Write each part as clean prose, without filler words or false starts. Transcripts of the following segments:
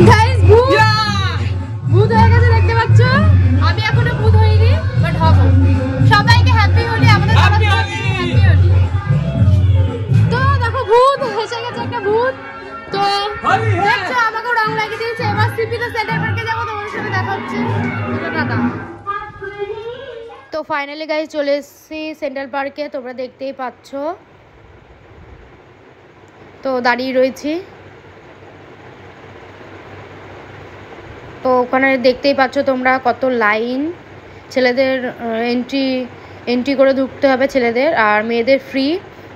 Guys ভূত হয়ে গেছে দেখতে পাচ্ছ। আমি এখনো ভূত হইনি, বাট হব। সবাইকে হ্যাপি হোলি, আমাদের হ্যাপি হোলি। তো দেখো ভূত এসে গেছে, একটা ভূত। তো দেখছো আমাকে রং লাগিয়ে দিয়েছে। এবার সিপিতে সেন্টার পার্কে যাবো, তোমাদের সাথে দেখা হচ্ছে। টাটা। তো ফাইনালি গাইস চলে এসেছি সেন্ট্রাল পার্কে, তোমরা দেখতেই পাচ্ছ। তো দাঁড়িয়ে রয়েছি। তো ওখানে দেখতেই পাচ্ছ তোমরা কত লাইন। ছেলেদের এন্ট্রি করে ঢুকতে হবে ছেলেদের, আর মেয়েদের ফ্রি।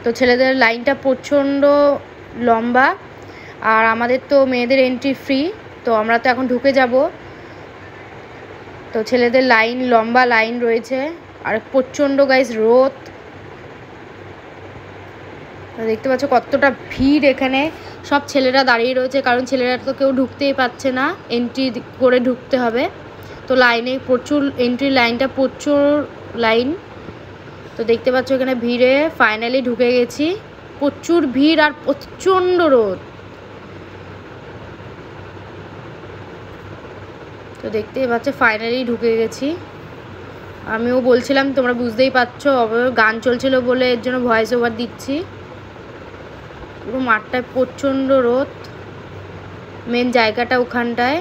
তো ছেলেদের লাইনটা প্রচণ্ড লম্বা, আর আমাদের তো মেয়েদের এন্ট্রি ফ্রি। তো আমরা তো এখন ঢুকে যাব। তো ছেলেদের লাইন লম্বা লাইন রয়েছে, আর প্রচণ্ড গাইস রোদ। দেখতে পাচ্ছ কতটা ভিড় এখানে। সব ছেলেরা দাঁড়িয়ে রয়েছে, কারণ ছেলেরা তো কেউ ঢুকতেই পারছে না, এন্ট্রি করে ঢুকতে হবে। তো লাইনে প্রচুর এন্ট্রি লাইনটা প্রচুর লাইন। তো দেখতে পাচ্ছ এখানে ভিড়ে ফাইনালি ঢুকে গেছি। প্রচুর ভিড় আর প্রচণ্ড রোদ। তো দেখতেই পাচ্ছ ফাইনালি ঢুকে গেছি। আমিও বলছিলাম, তোমরা বুঝতেই পারছো, গান চলছিল বলে এর জন্য ভয়েস ওভার দিচ্ছি। পুরো মাঠটায় প্রচণ্ড রোদ। মেন জায়গাটা ওখানটায়,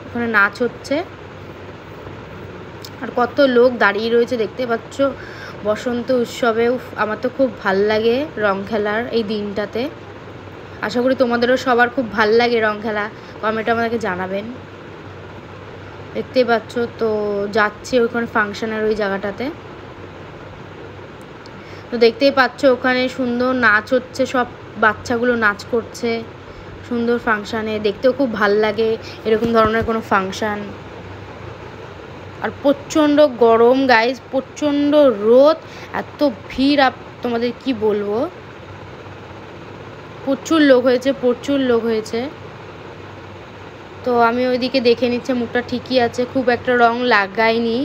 ওখানে নাচ হচ্ছে, আর কত লোক দাঁড়িয়ে রয়েছে দেখতে পাচ্ছ। বসন্ত উৎসবে আমার তো খুব ভাল লাগে রং খেলার এই দিনটাতে। আশা করি তোমাদেরও সবার খুব ভাল লাগে রং খেলা। কমেন্টে আমাদেরকে জানাবেন। দেখতেই পাচ্ছ তো যাচ্ছে ওখানে ফাংশনের ওই জায়গাটাতে। তো দেখতেই পাচ্ছ ওখানে সুন্দর নাচ হচ্ছে, সব বাচ্চাগুলো নাচ করছে সুন্দর ফাংশানে। দেখতেও খুব ভাল লাগে এরকম ধরনের কোনো ফাংশান। আর প্রচণ্ড গরম গাইজ, প্রচণ্ড রোদ, এত ভিড় তোমাদের কি বলবো। প্রচুর লোক হয়েছে, প্রচুর লোক হয়েছে। তো আমি ওইদিকে দেখে নিচ্ছে, মুখটা ঠিকই আছে, খুব একটা রং লাগাইনি,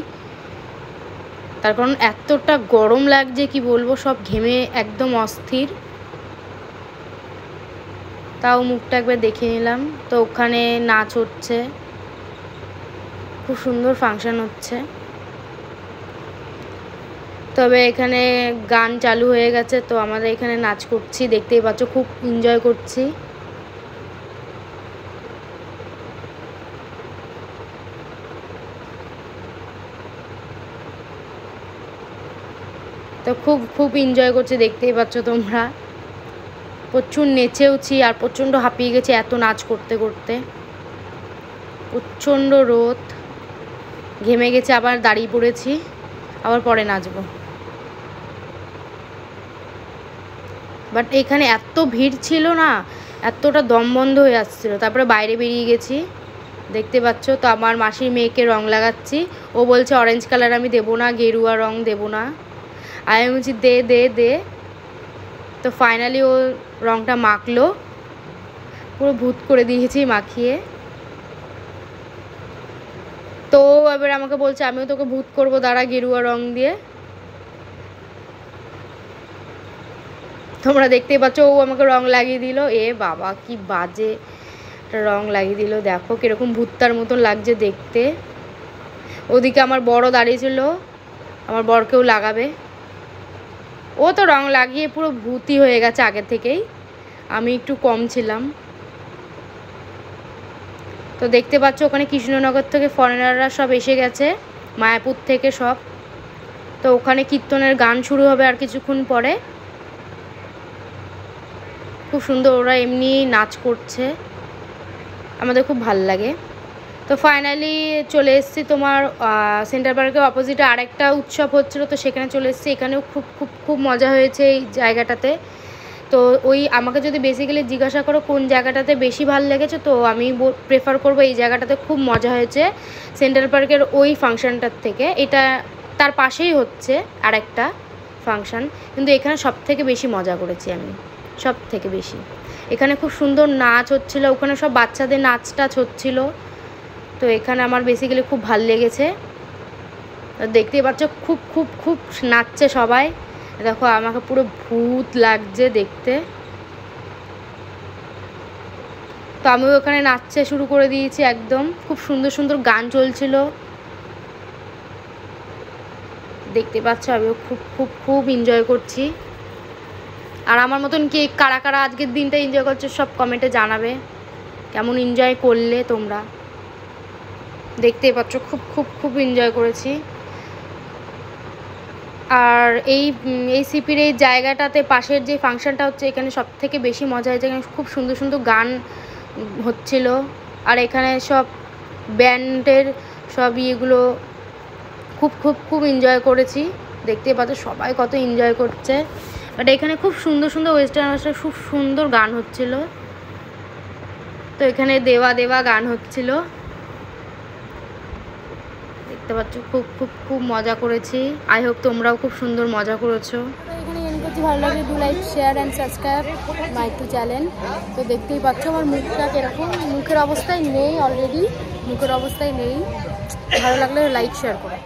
তার কারণ এতটা গরম লাগছে কি বলবো, সব ঘেমে একদম অস্থির। তাও মুখটা একবার দেখে নিলাম। তো ওখানে নাচ হচ্ছে, খুব সুন্দর ফাংশন হচ্ছে। তবে এখানে গান চালু হয়ে গেছে, তো আমাদের এখানে নাচ করছি, দেখতেই পাচ্ছ খুব এনজয় করছি। তো খুব এনজয় করছে, দেখতেই পাচ্ছ তোমরা। প্রচুর নেচেওছি আর প্রচণ্ড হাঁপিয়ে গেছে এত নাচ করতে করতে। প্রচণ্ড রোদ, ঘেমে গেছে, আবার দাঁড়িয়ে পড়েছি, আবার পরে নাচবো। বাট এখানে এত ভিড় ছিল না, এতটা দম বন্ধ হয়ে আসছিল। তারপরে বাইরে বেরিয়ে গেছি, দেখতে পাচ্ছ। তো আমার মাসির মেয়েকে রং লাগাচ্ছি, ও বলছে অরেঞ্জ কালার আমি দেবো না, গেরুয়া রং দেবো না। আমি বলছি দে দে দে। তো ফাইনালি ও রংটা মাখলো, পুরো ভূত করে দিয়েছি মাখিয়ে। তো এবার আমাকে বলছে আমিও তোকে ভূত করবো, দাঁড়া গেরুয়া রং দিয়ে। তোমরা দেখতেই পাচ্ছ ও আমাকে রং লাগিয়ে দিল। এ বাবা কি বাজে রং লাগিয়ে দিল, দেখো কিরকম ভূতটার মতন লাগছে দেখতে। ওদিকে আমার বড় দাঁড়িয়েছিল, আমার বরকেও লাগাবে। ও তো রং লাগিয়ে পুরো ভূতই হয়ে গেছে আগে থেকেই, আমি একটু কম ছিলাম। তো দেখতে পাচ্ছ ওখানে কৃষ্ণনগর থেকে ফরেনাররা সব এসে গেছে, মায়াপুর থেকে সব। তো ওখানে কীর্তনের গান শুরু হবে আর কিছুক্ষণ পরে। খুব সুন্দর, ওরা এমনি নাচ করছে, আমাদের খুব ভাল লাগে। তো ফাইনালি চলে এসেছি তোমার সেন্টার পার্কের অপোজিটে আরেকটা উৎসব হচ্ছিলো, তো সেখানে চলে এসেছি। এখানেও খুব খুব খুব মজা হয়েছে এই জায়গাটাতে। তো ওই আমাকে যদি বেসিক্যালি জিজ্ঞাসা করো কোন জায়গাটাতে বেশি ভালো লেগেছে, তো আমি প্রেফার করবো এই জায়গাটাতে খুব মজা হয়েছে সেন্ট্রাল পার্কের ওই ফাংশানটার থেকে। এটা তার পাশেই হচ্ছে আরেকটা ফাংশান, কিন্তু এখানে সব থেকে বেশি মজা করেছি আমি, সব থেকে বেশি। এখানে খুব সুন্দর নাচ হচ্ছিলো, ওখানে সব বাচ্চাদের নাচ টাচ হচ্ছিলো। তো এখানে আমার বেসিক্যালি খুব ভাল লেগেছে। দেখতেই পাচ্ছ খুব খুব খুব নাচছে সবাই। দেখো আমাকে পুরো ভূত লাগছে দেখতে। তো আমিও ওখানে নাচতে শুরু করে দিয়েছি একদম। খুব সুন্দর সুন্দর গান চলছিল, দেখতে পাচ্ছ। আমিও খুব খুব খুব এনজয় করছি। আর আমার মতন কি কারা কারা আজকের দিনটা এনজয় করছো সব কমেন্টে জানাবে, কেমন এনজয় করলে তোমরা। দেখতেই পাচ্ছ খুব খুব খুব এনজয় করেছি। আর এই সিপির এই জায়গাটাতে পাশের যে ফাংশনটা হচ্ছে, এখানে সব থেকে বেশি মজা হয়েছে। এখানে খুব সুন্দর সুন্দর গান হচ্ছিল, আর এখানে সব ব্যান্ডের সব ইয়েগুলো খুব খুব খুব এনজয় করেছি। দেখতেই পাচ্ছ সবাই কত এনজয় করছে। বাট এখানে খুব সুন্দর সুন্দর ওয়েস্টার্ন খুব সুন্দর গান হচ্ছিল। তো এখানে দেওয়া দেওয়া গান হচ্ছিল, দেখতে পাচ্ছ। খুব খুব খুব মজা করেছি। আই হোপ তোমরাও খুব সুন্দর মজা করেছো। এখানে এন্ড করছি। ভালো লাগলে do like, share and subscribe my to channel. তো দেখতেই পাচ্ছ আমার মুখটা কীরকম, মুখের অবস্থায় নেই, অলরেডি মুখের অবস্থায় নেই। ভালো লাগলে লাইক শেয়ার করো।